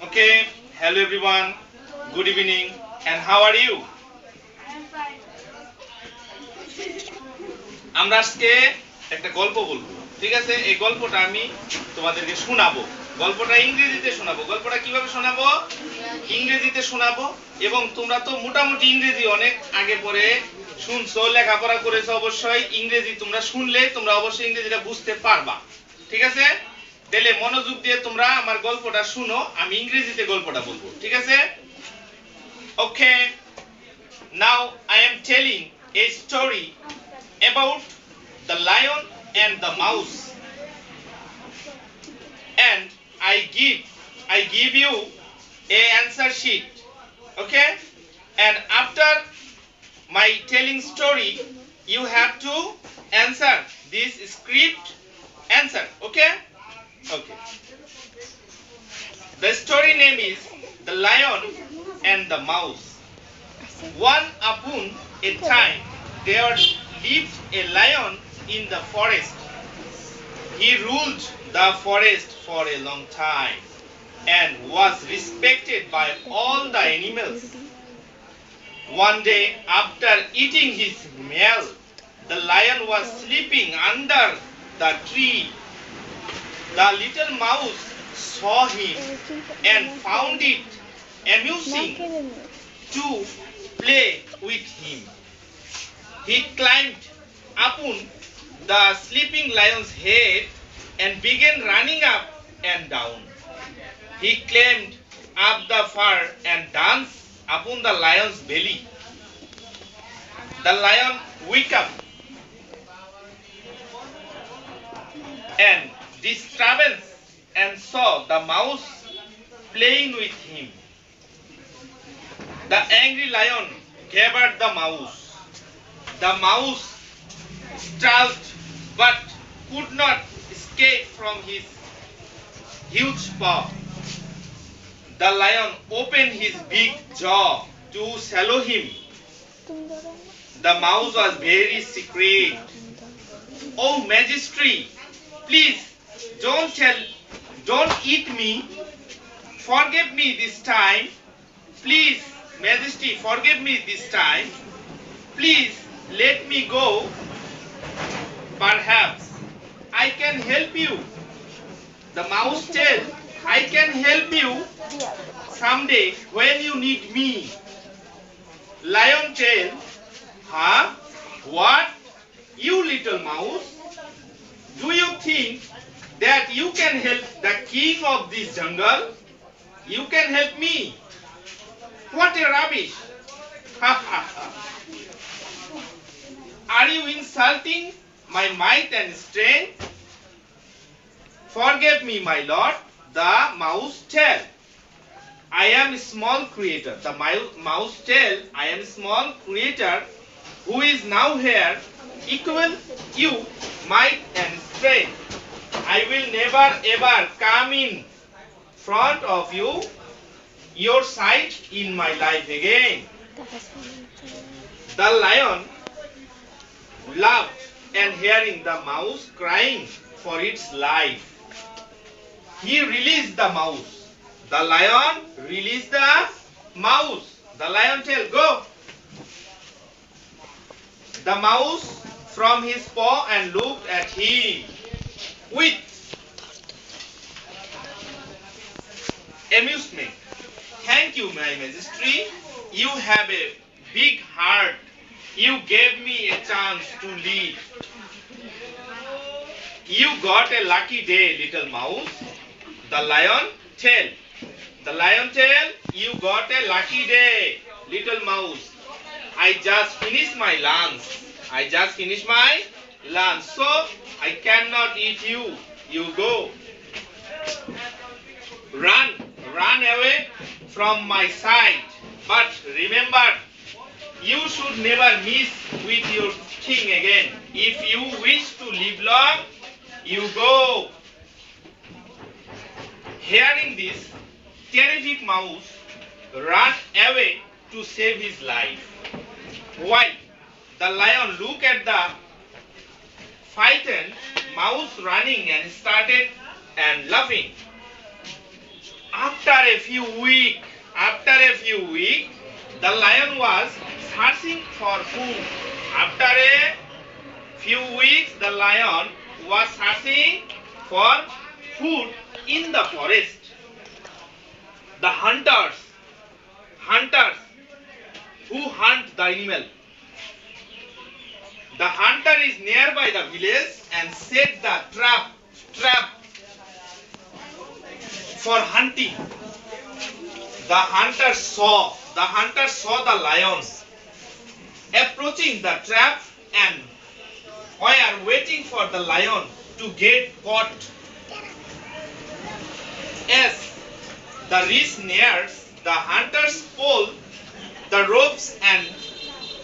Okay, hello everyone. Good evening. And how are you? আমরা আজকে একটা গল্প বলবো। ঠিক আছে? এই গল্পটা আমি তোমাদেরকে শোনাবো। গল্পটা ইংরেজিতে শোনাবো। গল্পটা কিভাবে শোনাবো? ইংরেজিতে শোনাবো এবং তোমরা তো মোটামুটি ইংরেজি অনেক আগে পরে শুনছো, লেখাপড়া করেছো, অবশ্যই ইংরেজি তোমরা শুনলে তোমরা অবশ্যই ইংরেজিটা বুঝতে পারবা। ঠিক আছে? তাহলে মনোযোগ দিয়ে তোমরা আমার গল্পটা শুনো, আমি ইংরেজিতে গল্পটা বলবো। ঠিক আছে? ওকে, now I am telling a story about the lion and the mouse, and I give you a answer sheet. Okay, and after my telling story you have to answer this script answer. Okay. Okay, the story name is The Lion and the Mouse. One upon a time there lived a lion in the forest. He ruled the forest for a long time and was respected by all the animals. One day, after eating his meal, the lion was sleeping under the tree. The little mouse saw him and found it amusing to play with him. He climbed upon the sleeping lion's head and began running up and down. He climbed up the fur and danced upon the lion's belly. The lion woke up and disturbance and saw the mouse playing with him. The angry lion gathered the mouse. The mouse struggled but could not escape from his huge paw. The lion opened his big jaw to swallow him. The mouse was very secret. Oh, Majesty, please don't eat me. Forgive me this time. Please, Majesty, forgive me this time. Please let me go. Perhaps I can help you. The mouse said, I can help you someday when you need me. Lion said, huh? What? You little mouse? Do you think that you can help the king of this jungle? You can help me. What a rubbish. Ha ha ha. Are you insulting my might and strength? Forgive me, my lord, the mouse said. I am a small creature. The mouse said, I am a small creature who is now here, equal you might and strength. I will never ever come in front of you, your sight in my life again. The lion laughed and hearing the mouse crying for its life, he released the mouse. The lion released the mouse. The lion said, go. The mouse from his paw and looked at him with amusement. Thank you, my majesty. You have a big heart. You gave me a chance to lead. You got a lucky day, little mouse. The lion said. The lion said, you got a lucky day, little mouse. I just finished my lunch. So I cannot eat you. You go. Run away from my sight. But remember, you should never miss with your king again. If you wish to live long, you go. Hearing this, terrific mouse ran away to save his life. While the lion looked at the frightened mouse running and started and laughing. After a a few weeks, the lion was searching for food. After a few weeks, the lion was searching for food in the forest. The hunters who hunt the animal. The hunter is nearby the village and set the trap for hunting. The hunter saw the lion approaching the trap and were waiting for the lion to get caught. As the reach nears, the hunters pulled the ropes and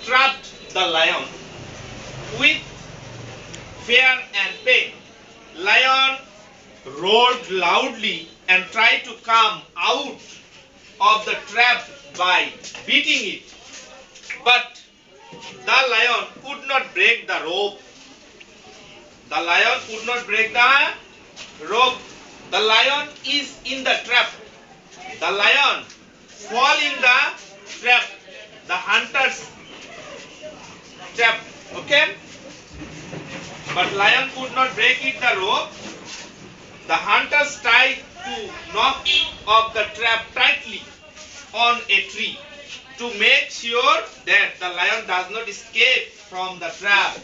trapped the lion. With fear and pain, lion roared loudly and tried to come out of the trap by beating it. But the lion could not break the rope. The lion could not break the rope. The lion is in the trap. The lion fall in the trap. The hunter's trap. Okay? But lion could not break it the rope. The hunters tried to knock off the trap tightly on a tree to make sure that the lion does not escape from the trap.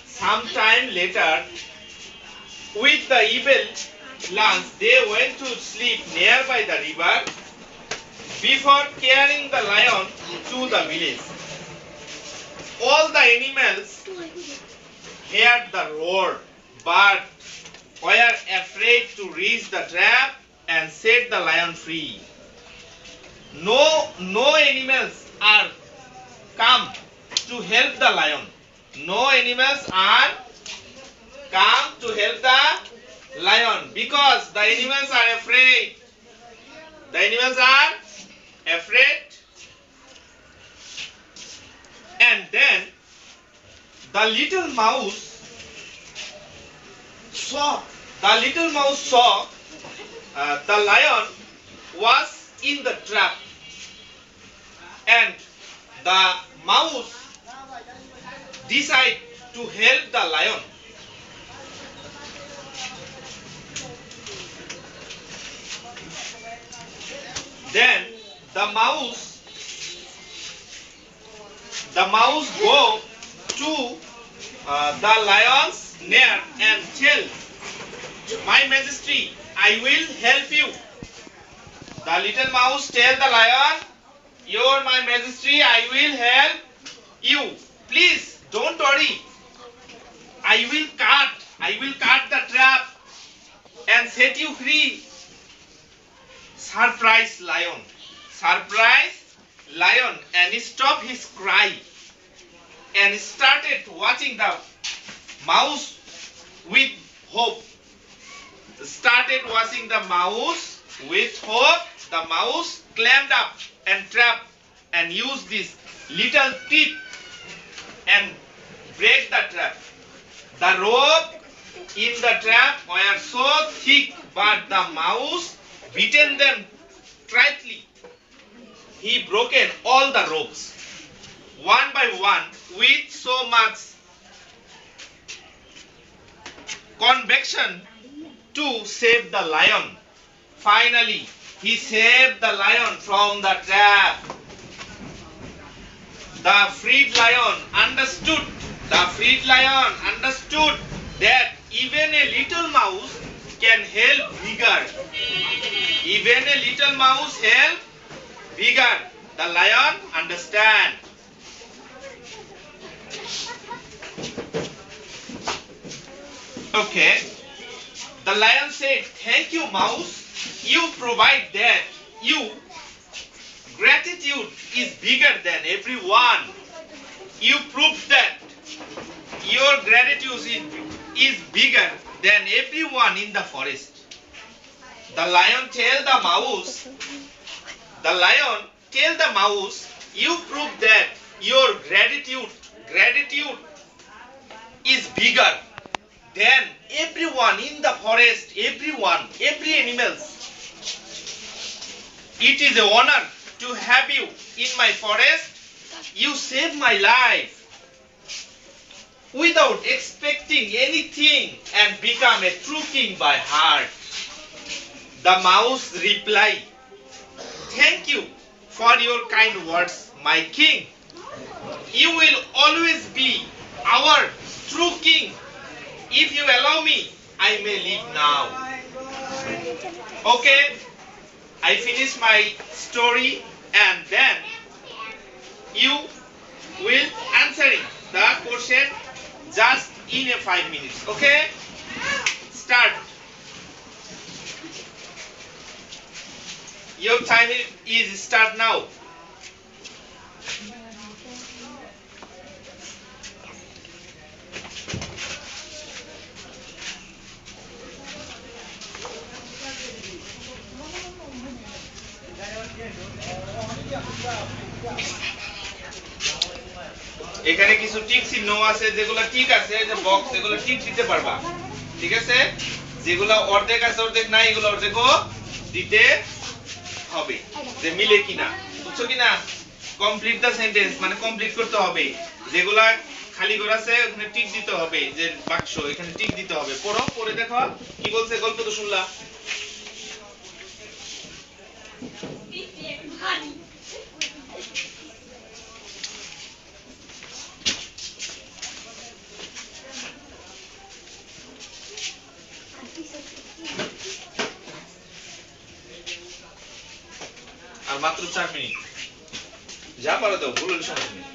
Sometime later, with the evil lunch, they went to sleep nearby the river before carrying the lion to the village. All the animals heard the roar, but were afraid to reach the trap and set the lion free. No animals are come to help the lion. No animals are come to help the lion because the animals are afraid. The animals are afraid. And then the little mouse saw the lion was in the trap, and the mouse decided to help the lion. Then the mouse go to the lion's near and tell, "My majesty, I will help you." The little mouse tell the lion, "Your my majesty, I will help you. Please don't worry. I will cut the trap and set you free." Surprised lion and stopped his cry and started watching the mouse with hope. The mouse climbed up and trap and used this little teeth and break the trap. The rope in the trap were so thick, but the mouse beaten them tightly. He broken all the ropes one by one with so much conviction to save the lion. Finally, he saved the lion from the trap. The freed lion understood that even a little mouse can help bigger. Even a little mouse help bigger. The lion understand. Okay. The lion said, "Thank you, mouse. You provide that. Gratitude is bigger than everyone. You proved that your gratitude is bigger than everyone in the forest." The lion tell the mouse, "You proved that your gratitude is bigger than everyone in the forest, every animals." It is an honor to have you in my forest. You saved my life without expecting anything and become a true king by heart. The mouse replied, "Thank you for your kind words, my king. You will always be our true king. If you allow me, I may leave now." Okay, I finish my story and then you will answering the question just in a 5 minutes. Okay, start. Your time is start now. এখানে কিছু tick চিহ্ন আছে, যেগুলো ঠিক আছে যে box, এগুলো ঠিক দিতে পারবা। ঠিক আছে, যেগুলো অর্ধেক আছে অর্ধেক নাই, এগুলো অর্ধেকও দিতে হবে, যে মিলে কিনা। বুঝছো কিনা? কমপ্লিট দা সেন্টেন্স মানে কমপ্লিট করতে হবে। যেগুলা খালি ঘর আছে ওখানে টিক দিতে হবে, যে বাক্স এখানে টিক দিতে হবে। পড়ো, পড়ে দেখো কি বলছে, গল্প তো শুনলা। আর মাত্র 4 মিনিট, যা পারো তো, ভুল হলে সমস্যা নেই।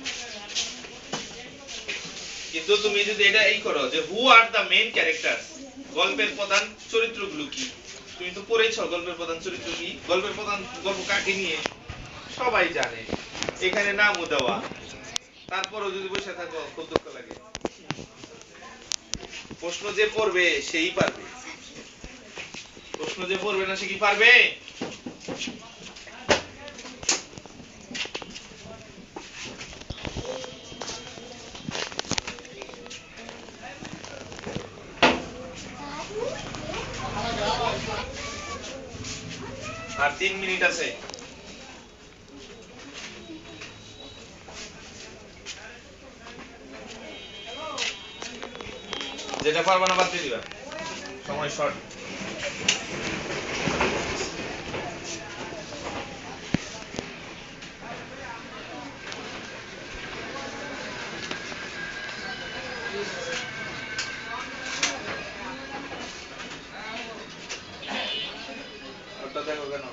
কিন্তু তুমি যদি এটা এই করো যে হু আর দ্য মেইন ক্যারেক্টারস, গল্পের প্রধান চরিত্রগুলো কি, তুমি তো পড়েছো গল্পের প্রধান চরিত্র কি, গল্পের প্রধান গল্প কাকে নিয়ে সবাই জানে, এখানে নামও দেওয়া, তারপরও যদি বসে থাকো খুব দুঃখ লাগে। প্রশ্ন যে পড়বে সেই পারবে, প্রশ্ন যে পড়বে না সে কি পারবে? আর 3 মিনিট আছে। যেটা পারবা না বাদ দিয়ে দিবা, সময় শর্ট। ওটা দেখো কেন?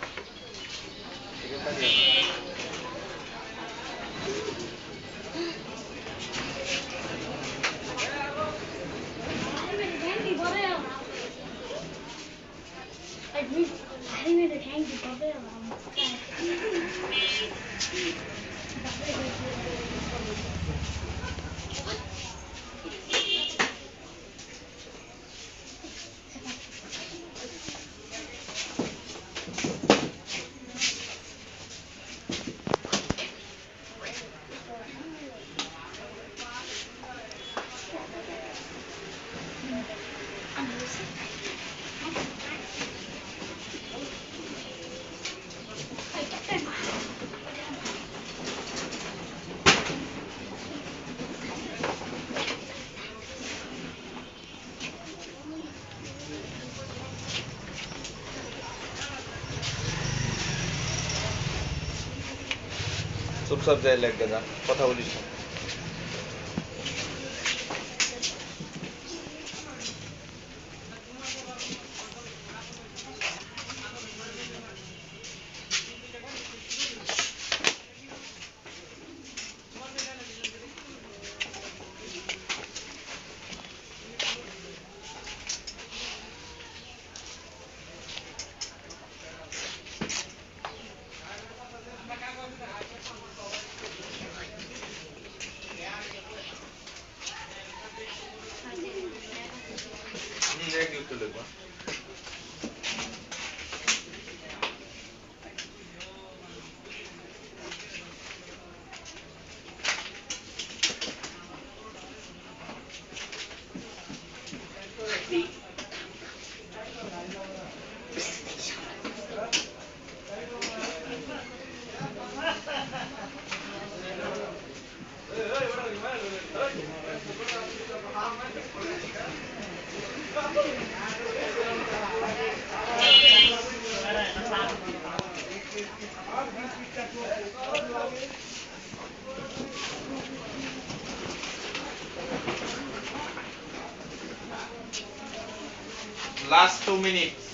চুপচাপ যাই লেগে যা, কথা বলিস না। Last 2 minutes.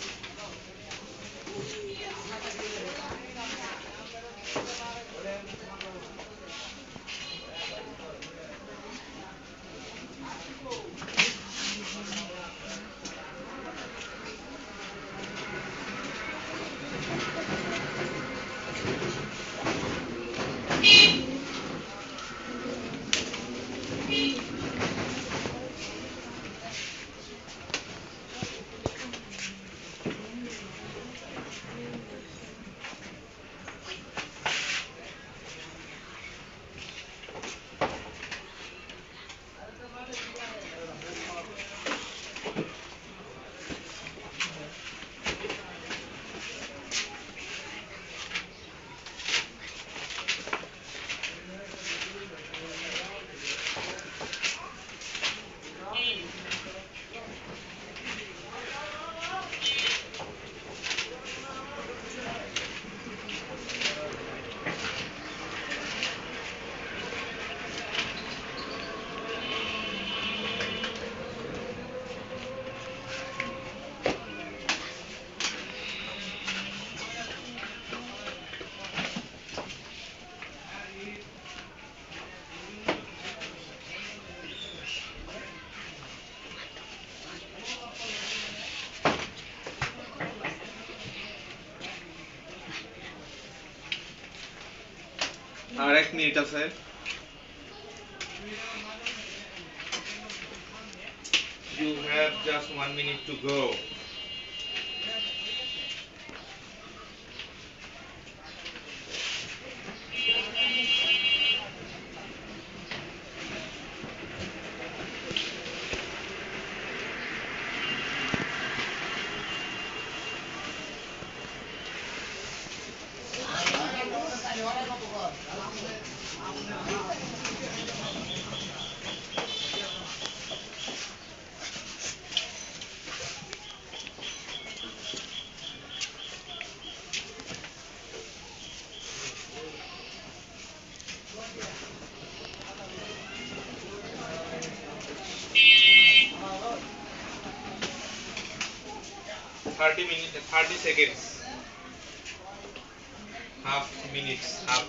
আর 1 মিনিট আছে। You have just 1 minute to go. Minutes, 30 seconds. Half minutes, half.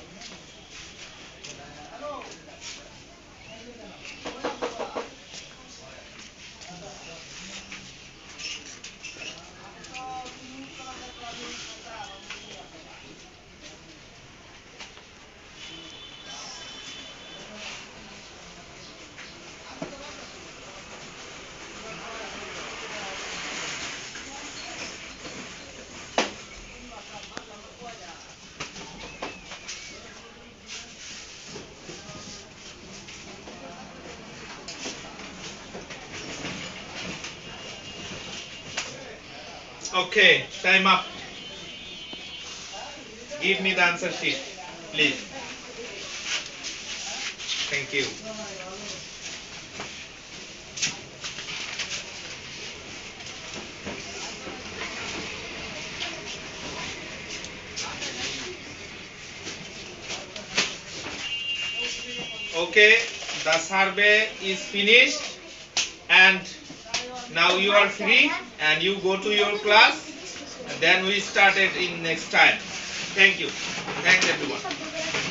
Okay, time up. Give me the answer sheet, please. Thank you. Okay, the survey is finished and now you are free and you go to your class and then we start it in next time. Thank you. Thanks everyone.